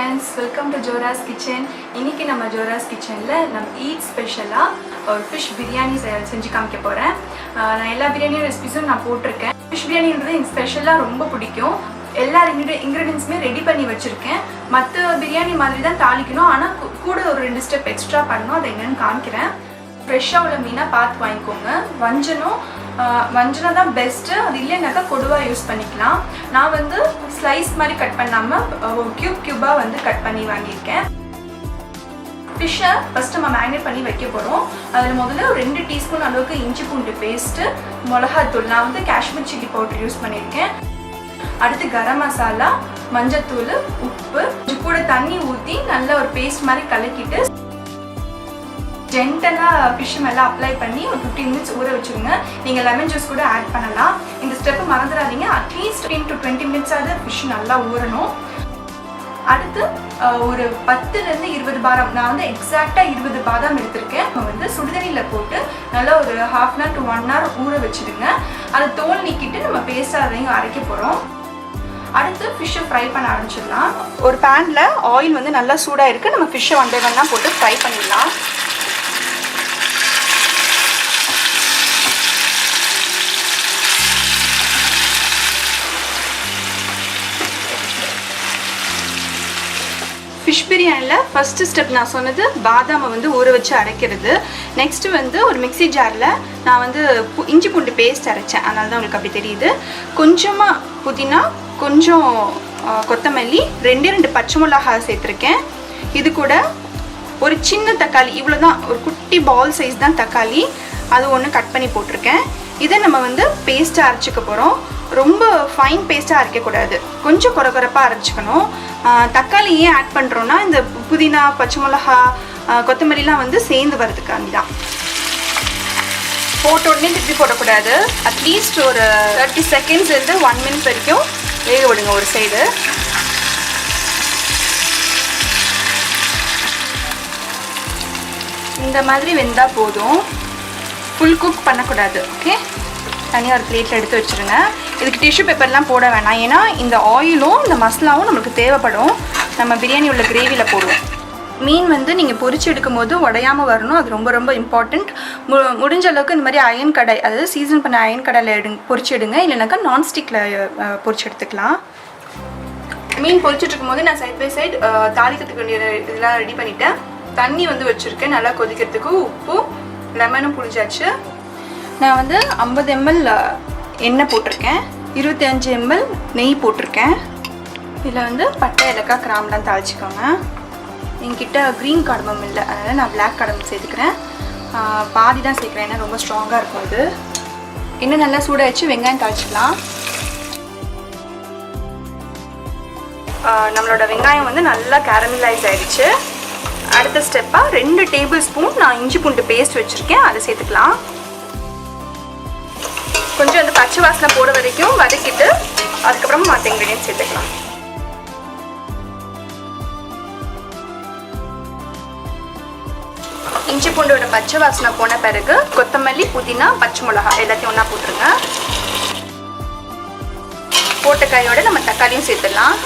friends, welcome to Jora's Kitchen. இன்னைக்கு நம்ம Jora's Kitchenல நம்ம ஈட் ஸ்பெஷலா ஒரு ஃபிஷ் பிரியாணி செஞ்சு காமிக்க போறேன். நான் எல்லா பிரியாணி ரெசிபிஸும் நான் போட்டுருக்கேன். ஃபிஷ் பிரியாணின்றது எனக்கு ஸ்பெஷலா ரொம்ப பிடிக்கும். எல்லா இன்கிரிடியன்ட்ஸுமே ரெடி பண்ணி வச்சிருக்கேன். மற்ற பிரியாணி மாதிரி தான் தாளிக்கணும், ஆனால் கூட ஒரு 2 ஸ்டெப் எக்ஸ்ட்ரா பண்ணணும். அதை என்னன்னு காமிக்கிறேன். ஃப்ரெஷ்ஷாக உள்ள மீனாக பார்த்து வாங்கிக்கோங்க. வஞ்சனம் தான் பெஸ்ட்டு. அது இல்லைனாக்கா கொடுவா யூஸ் பண்ணிக்கலாம். நான் வந்து ஸ்லைஸ் மாதிரி கட் பண்ணாமல் கியூபாக கட் பண்ணி வாங்கியிருக்கேன். ஃபிஷ்ஷை ஃபஸ்ட்டு நம்ம மேரினேட் பண்ணி வைக்க போகிறோம். அதில் முதல்ல ஒரு 2 டீஸ்பூன் அளவுக்கு இஞ்சி பூண்டு பேஸ்ட்டு, மிளகாத்தூள், நான் காஷ்மீர் சில்லி பவுடர் யூஸ் பண்ணியிருக்கேன். அடுத்து கரம் மசாலா, மஞ்சத்தூள், உப்பு, கூட தண்ணி ஊற்றி நல்லா ஒரு பேஸ்ட் மாதிரி கலக்கிட்டு ஜென்டலாக ஃபிஷ் மேலே அப்ளை பண்ணி ஒரு 15 மினிட்ஸ் ஊற வச்சுருங்க. நீங்கள் லெமன் ஜூஸ் கூட ஆட் பண்ணலாம். இந்த ஸ்டெப்பு மறந்துடாதீங்க. அட்லீஸ்ட் 15 to 20 மினிட்ஸாவது ஃபிஷ் நல்லா ஊறணும். அடுத்து ஒரு 10லேருந்து 20 பாதாம், நான் எக்ஸாக்டாக 20 பாதாம் எடுத்திருக்கேன். நம்ம சுடுதண்ணியில் போட்டு நல்லா ஒரு 1/2 hour to 1 hour ஊற வச்சுடுங்க. அதை தோல் நீக்கிட்டு நம்ம பேஸ்ட்டாக அதையும் அரைக்க போகிறோம். அடுத்து ஃபிஷ்ஷை ஃப்ரை பண்ண ஆரம்பிச்சிடலாம். ஒரு பேனில் ஆயில் நல்லா சூடாக இருக்குது. நம்ம ஃபிஷ்ஷை ஒன்றா போட்டு ஃப்ரை பண்ணிடலாம். ஃபிஷ் பிரியாணியில் ஃபஸ்ட்டு ஸ்டெப் நான் சொன்னது பாதாமை ஊற வச்சு அரைக்கிறது. நெக்ஸ்ட்டு ஒரு மிக்சி ஜாரில் நான் இஞ்சி பூண்டு பேஸ்ட் அரைச்சேன். அதனால தான் உங்களுக்கு அப்படி தெரியுது. கொஞ்சமாக புதினா, கொஞ்சம் கொத்தமல்லி, 2 பச்சை மிளகாய் சேர்த்துருக்கேன். இது கூட ஒரு சின்ன தக்காளி, இவ்வளோ தான், ஒரு குட்டி பால் சைஸ் தான் தக்காளி, அது ஒன்று கட் பண்ணி போட்டிருக்கேன். இதை நம்ம பேஸ்ட்டாக அரைச்சிக்க போகிறோம். ரொம்ப ஃபைன் பேஸ்ட்டாக அரைக்கக்கூடாது, கொஞ்சம் குறப்பாக அரைச்சிக்கணும். தக்காளி ஏன் ஆட் பண்ணுறோன்னா இந்த புதினா, பச்சை மிளகா, கொத்தமல்லிலாம் சேர்ந்து வரதுக்காண்டி தான். போட்ட உடனே திருப்பி போடக்கூடாது. அட்லீஸ்ட் ஒரு 30 செகண்ட்ஸ் 1 minute வரைக்கும் வேக விடுங்க ஒரு சைடு. இந்த மாதிரி வெந்தால் போதும், ஃபுல் குக் பண்ணக்கூடாது. ஓகே, தனியாக ஒரு பிளேட்டில் எடுத்து வச்சுருங்க. இதுக்கு டிஷ்யூ பேப்பர்லாம் போட வேணாம், ஏன்னா இந்த ஆயிலும் இந்த மசாலாவும் நம்மளுக்கு தேவைப்படும். நம்ம பிரியாணி உள்ள கிரேவியில் போடுவோம். மீன் நீங்கள் பொரிச்சு எடுக்கும் போது உடையாமல் வரணும். அது ரொம்ப ரொம்ப இம்பார்ட்டண்ட். முடிஞ்ச அளவுக்கு இந்த மாதிரி அயன் கடை, அதாவது சீசன் பண்ண அயன் கடையில் பொரிச்சு எடுங்க. இல்லைனாக்கா நான்ஸ்டிக்கில் பொரிச்சு எடுத்துக்கலாம். மீன் பொரிச்சிட்டு இருக்கும்போது நான் சைட் பை சைட் தாளிக்கிறதுக்கு வேண்டிய இதெல்லாம் ரெடி பண்ணிட்டேன். தண்ணி வச்சுருக்கேன் நல்லா கொதிக்கிறதுக்கு. உப்பு, லெமனும் புளிஞ்சாச்சு. நான் 50 ml எண்ணெய் போட்டிருக்கேன். 25 ml நெய் போட்டிருக்கேன். இதில் பட்டை, ஏலக்காய், கிராம்பெலாம் தாளிச்சிக்கோங்க. என்கிட்ட க்ரீன் கடம்பம் இல்லை, அதனால் நான் பிளாக் கடம்பம் சேர்த்துக்கிறேன். பாதி தான் சேர்க்குறேன், ஏன்னா ரொம்ப ஸ்ட்ராங்காக இருக்கும். இது எண்ணெய் நல்லா சூடாகிடுச்சு. வெங்காயம் தாளிச்சிக்கலாம். நம்மளோட வெங்காயம் நல்லா கேரமலைஸ் ஆகிடுச்சு. அடுத்த ஸ்டெப்பாக 2 டேபிள்-ஸ்பூன் நான் இஞ்சி பூண்டு பேஸ்ட் வச்சுருக்கேன், அதை சேர்த்துக்கலாம். கொஞ்சம் பச்சை வாசனை போட வரைக்கும் வதக்கிட்டு அதுக்கப்புறமா மற்ற இன்க்ரீடியன்ட் சேர்த்துக்கலாம். இஞ்சி பூண்டோட பச்சை வாசனை போன பிறகு கொத்தமல்லி, புதினா, பச்சை மிளகாய் எல்லாத்தையும் ஒன்றா போட்டுருங்க. போட்ட காயோட நம்ம தக்காளியும் சேர்த்துடலாம்.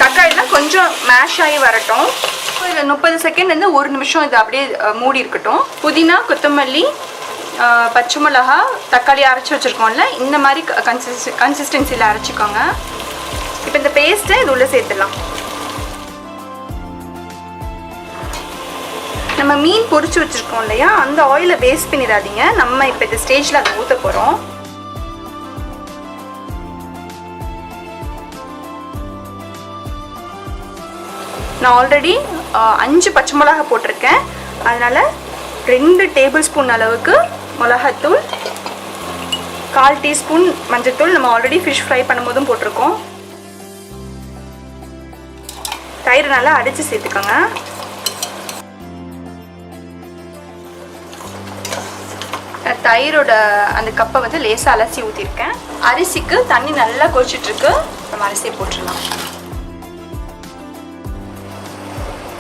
தக்காளிலாம் கொஞ்சம் மேஷ் ஆகி வரட்டும். இதில் 30 செகண்ட் 1 நிமிஷம் இது அப்படியே மூடி இருக்கட்டும். புதினா, கொத்தமல்லி, பச்சை மிளகா, தக்காளி அரைச்சி வச்சுருக்கோம்ல, இந்த மாதிரி கன்சிஸ்டன்சியில் அரைச்சிக்கோங்க. இப்போ இந்த பேஸ்ட்டை இது உள்ளே சேர்த்துடலாம். நம்ம மீன் பொரிச்சு வச்சுருக்கோம் இல்லையா, அந்த ஆயிலை வேஸ்ட் பண்ணிடாதீங்க. நம்ம இப்போ இந்த ஸ்டேஜில் அதை ஊற்ற போகிறோம். நான் ஆல்ரெடி 5 பச்சை மிளகா போட்டிருக்கேன். அதனால் 2 டேபிள்-ஸ்பூன் அளவுக்கு மிளகாத்தூள், 1/4 டீஸ்பூன் மஞ்சத்தூள், நம்ம ஆல்ரெடி ஃபிஷ் ஃப்ரை பண்ணும்போதும் போட்டிருக்கோம். தயிர் நல்லா அடித்து சேர்த்துக்கோங்க. தயிரோட அந்த கப்பை லேசாக அலசி ஊற்றிருக்கேன். அரிசிக்கு தண்ணி நல்லா கொதிச்சிட்ருக்கு. நம்ம அரிசியை போட்டுடலாம்.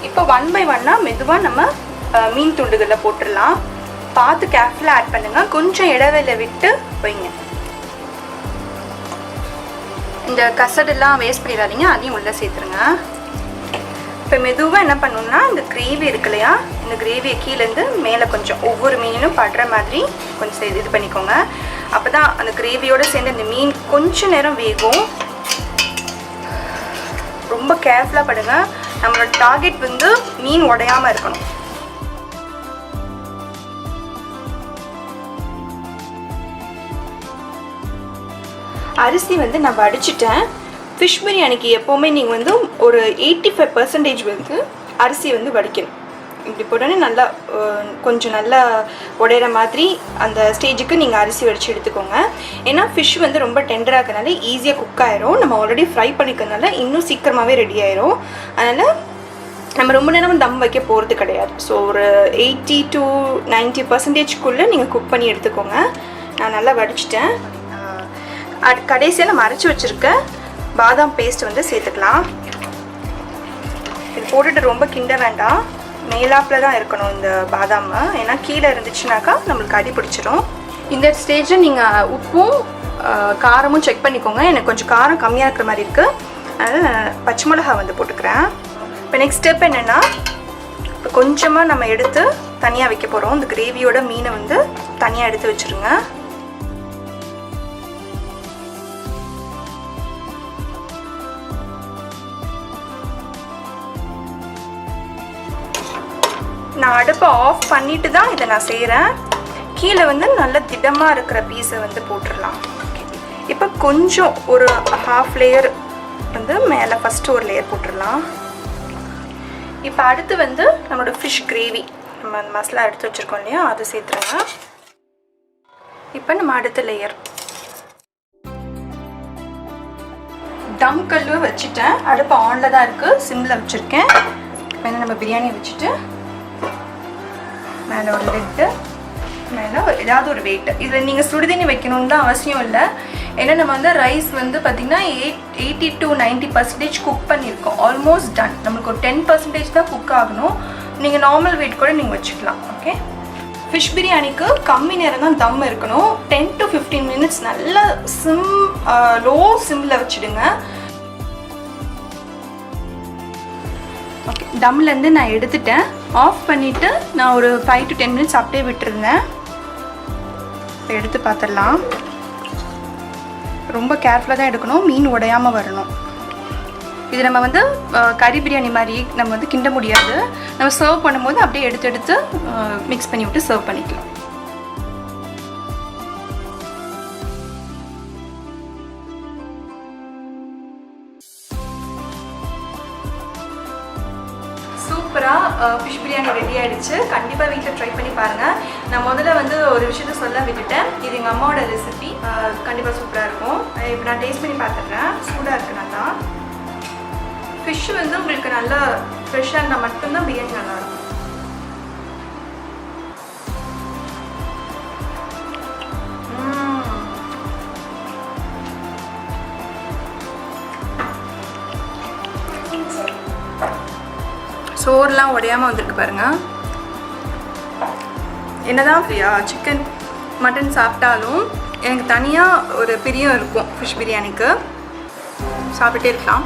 இப்போ 1 by 1 மெதுவாக நம்ம மீன் துண்டுகளில் போட்டுடலாம். பார்த்து கேர்ஃபுல்லாக ஆட் பண்ணுங்கள். கொஞ்சம் இடைவெளியில் விட்டு வைங்க. இந்த கசடெல்லாம் வேஸ்ட் பண்ணிடாதீங்க, அதையும் உள்ளே சேர்த்துருங்க. இப்போ மெதுவாக என்ன பண்ணணும்னா இந்த கிரேவி இருக்கு இல்லையா, இந்த கிரேவியை கீழேருந்து மேலே கொஞ்சம் ஒவ்வொரு மீனும் படுற மாதிரி கொஞ்சம் இது பண்ணிக்கோங்க. அப்போ தான் அந்த கிரேவியோடு சேர்ந்து இந்த மீன் கொஞ்சம் நேரம் வேகும். ரொம்ப கேர்ஃபுல்லாக படுங்க. நம்மளோட டார்கெட் வந்து மீன் உடையாமல் இருக்கணும். அரிசி வந்து நான் வடிச்சிட்டேன். ஃபிஷ் பிரியாணிக்கு எப்போவுமே நீங்கள் வந்து ஒரு 85% வந்து அரிசி வந்து வடிக்கணும். இப்படி போட்டோன்னே நல்லா கொஞ்சம் நல்லா உடையிற மாதிரி அந்த ஸ்டேஜுக்கு நீங்கள் அரிசி வடித்து எடுத்துக்கோங்க. ஏன்னா ஃபிஷ் வந்து ரொம்ப டெண்டராக இருக்கிறதுனால ஈஸியாக குக் ஆயிரும். நம்ம ஆல்ரெடி ஃப்ரை பண்ணிக்கிறதுனால இன்னும் சீக்கிரமாகவே ரெடி ஆயிரும். அதனால் நம்ம ரொம்ப நேரம் தம் வைக்க போகிறது கிடையாது. ஸோ ஒரு 80 to 90% நீங்கள் குக் பண்ணி எடுத்துக்கோங்க. நான் நல்லா வடிச்சிட்டேன். கடைசியாக நம்ம அரைச்சி வச்சுருக்க பாதாம் பேஸ்ட் வந்து சேர்த்துக்கலாம். இது போட்டுட்டு ரொம்ப கிண்ட வேண்டாம், மேலாப்பில் தான் இருக்கணும் இந்த பாதாம். ஏன்னா கீழே இருந்துச்சுனாக்கா நம்மளுக்கு அடி பிடிச்சிரும். இந்த ஸ்டேஜில் நீங்கள் உப்பும் காரமும் செக் பண்ணிக்கோங்க. எனக்கு கொஞ்சம் காரம் கம்மியாக இருக்கிற மாதிரி இருக்குது, அதனால் நான் பச்சை மிளகா வந்து போட்டுக்கிறேன். இப்போ நெக்ஸ்ட் ஸ்டெப் என்னென்னா, இப்போ கொஞ்சமாக நம்ம எடுத்து தனியாக வைக்க போகிறோம். இந்த கிரேவியோட மீனை வந்து தனியாக எடுத்து வச்சுருங்க. நான் அடுப்பை ஆஃப் பண்ணிட்டு தான் இதை நான் செய்கிறேன். கீழே வந்து நல்ல திடமாக இருக்கிற பீஸை வந்து போட்டுடலாம். இப்போ கொஞ்சம் ஒரு ஹாஃப் லேயர் வந்து மேலே ஃபஸ்ட்டு ஒரு லேயர் போட்டுடலாம். இப்போ அடுத்து வந்து நம்மளோட ஃபிஷ் கிரேவி நம்ம அந்த மசாலா எடுத்து வச்சுருக்கோம் இல்லையா, அதை சேர்த்துருங்க. இப்போ நம்ம அடுத்த லேயர் தம் கல்லுவை வச்சுட்டேன். அடுப்பு ஆனில் தான் இருக்குது, சிம்மில் வச்சுருக்கேன். இப்போ நம்ம பிரியாணி வச்சுட்டு மேலே ஒரு லெட்டு, மேலே ஏதாவது ஒரு வெயிட். இதில் நீங்கள் சுடுதண்ணி வைக்கணுன்னு தான் அவசியம் இல்லை. ஏன்னா நம்ம வந்து ரைஸ் வந்து பார்த்திங்கன்னா 80 to 90% குக் பண்ணியிருக்கோம். Almost done. நம்மளுக்கு ஒரு 10% தான் குக் ஆகணும். நீங்கள் நார்மல் வெயிட் கூட நீங்கள் வச்சுக்கலாம். ஓகே, ஃபிஷ் பிரியாணிக்கு கம்மி நேரம் தான் தம் இருக்கணும். 10 to 15 minutes நல்லா லோ சிம்மில் வச்சுடுங்க. ஓகே, தம்லேருந்து நான் எடுத்துட்டேன். ஆஃப் பண்ணிவிட்டு நான் ஒரு 5 to 10 minutes அப்படியே விட்டுருந்தேன். இப்போ எடுத்து பார்த்துடலாம். ரொம்ப கேர்ஃபுல்லாக தான் எடுக்கணும், மீன் உடையாமல் வரணும். இது நம்ம வந்து கறி பிரியாணி மாதிரி நம்ம வந்து கிண்ட முடியாது. நம்ம சர்வ் பண்ணும்போது அப்படியே எடுத்து மிக்ஸ் பண்ணி விட்டு சர்வ் பண்ணிக்கலாம். சூப்பராக ஃபிஷ் பிரியாணி ரெடி ஆகிடுச்சு. கண்டிப்பாக வீட்டில் ட்ரை பண்ணி பாருங்கள். நான் முதல்ல வந்து ஒரு விஷயத்த சொல்ல விட்டுட்டேன். இது எங்கள் அம்மாவோட ரெசிபி. கண்டிப்பாக சூப்பராக இருக்கும். இப்போ நான் டேஸ்ட் பண்ணி பார்த்துட்றேன். சூடாக இருக்குது நல்லா. ஃபிஷ் வந்து உங்களுக்கு நல்லா ஃப்ரெஷ்ஷாக இருந்தால் மட்டும்தான் பிரியாணி நல்லாயிருக்கும். சோறுலாம் உடையாமல் வந்திருக்கு பாருங்கள். என்னதான் ஃப்ரீயா சிக்கன் மட்டன் சாப்பிட்டாலும் எனக்கு தனியாக ஒரு பிரியம் இருக்கும் ஃபிஷ் பிரியாணிக்கு. சாப்பிட்டே இருக்கலாம்.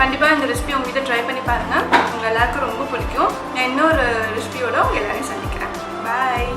கண்டிப்பாக இந்த ரெசிபி உங்கள் வீட்டில் ட்ரை பண்ணி பாருங்கள். உங்கள் எல்லாருக்கும் ரொம்ப பிடிக்கும். நான் இன்னொரு ரெசிபியோட உங்கள் எல்லாரையும் சந்திக்கிறேன். பாய்.